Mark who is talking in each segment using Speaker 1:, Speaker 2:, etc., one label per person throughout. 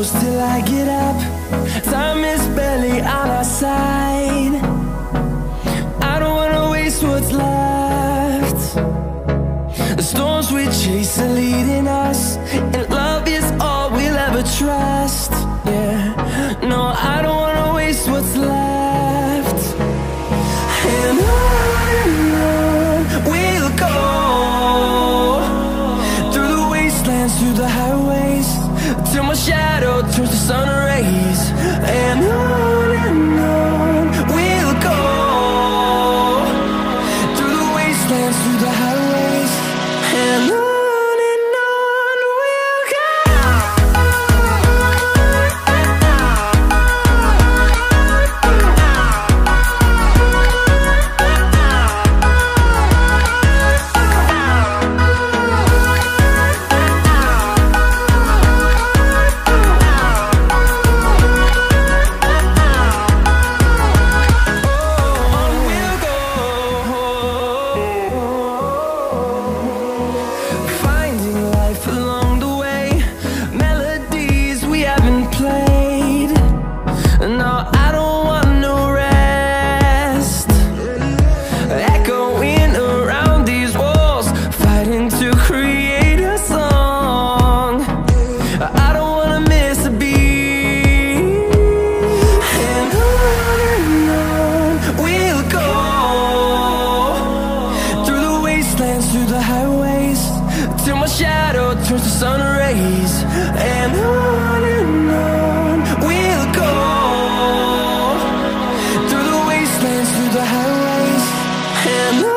Speaker 1: close till I get up. Time is barely on our side. I don't wanna waste what's left. The storms we chase are leading us, and love is all we'll ever trust. Yeah, no, I don't wanna waste what's left. And on we'll go, through the wastelands, through the highways, till my shadow turns to sun rays. And on we'll go, through the wastelands, through the highways, and on. Through the highways, till my shadow turns to sun rays. And on we'll go, through the wastelands, through the highways, and on.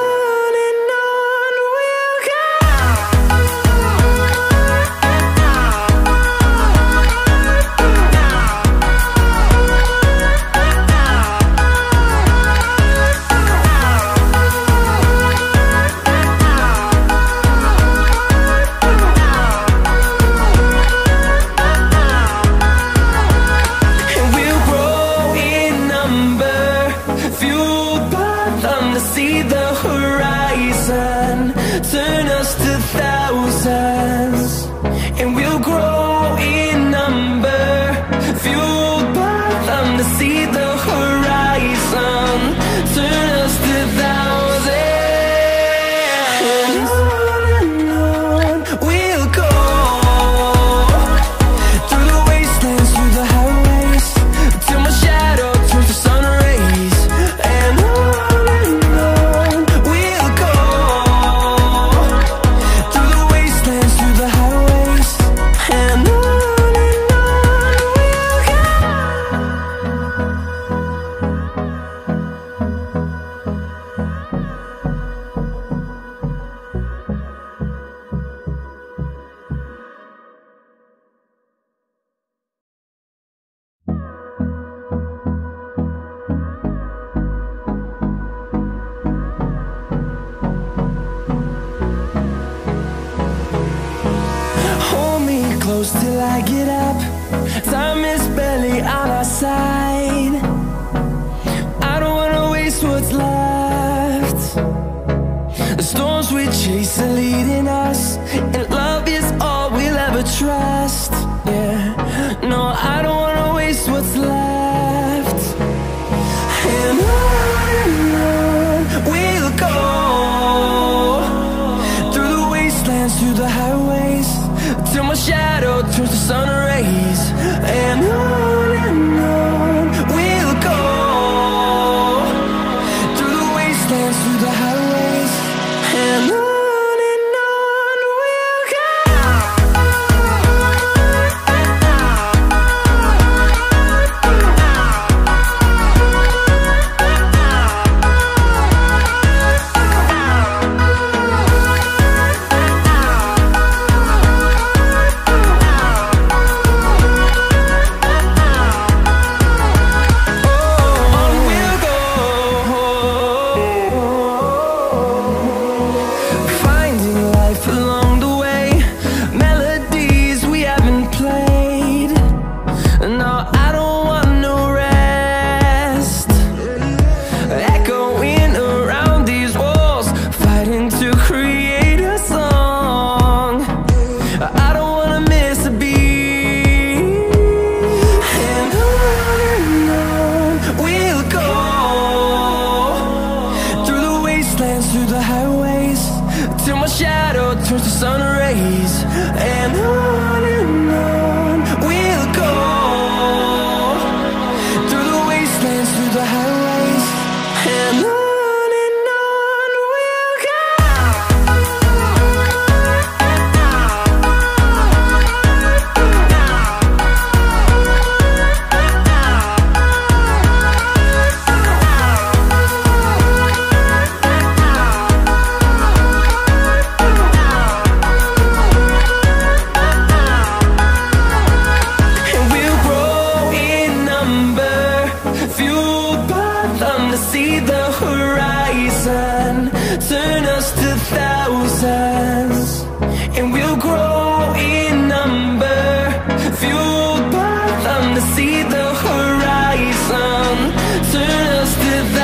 Speaker 1: See the horizon turn us to thousands, and we'll grow in number, fueled by them. To see the horizon turn us to thousands, and on we'll go, through the wastelands, through the highways, till my shadow turns to sun rays. And close till I get up. Time is barely on our side. I don't wanna waste what's left. The storms we chase are leading us, and love is all we'll ever trust. Yeah, no, I don't wanna waste what's left. And on we'll go, through the wastelands, through the highways, till my shadow turns to sun rays. And on grow in number, fueled by them to see the horizon. Turn us to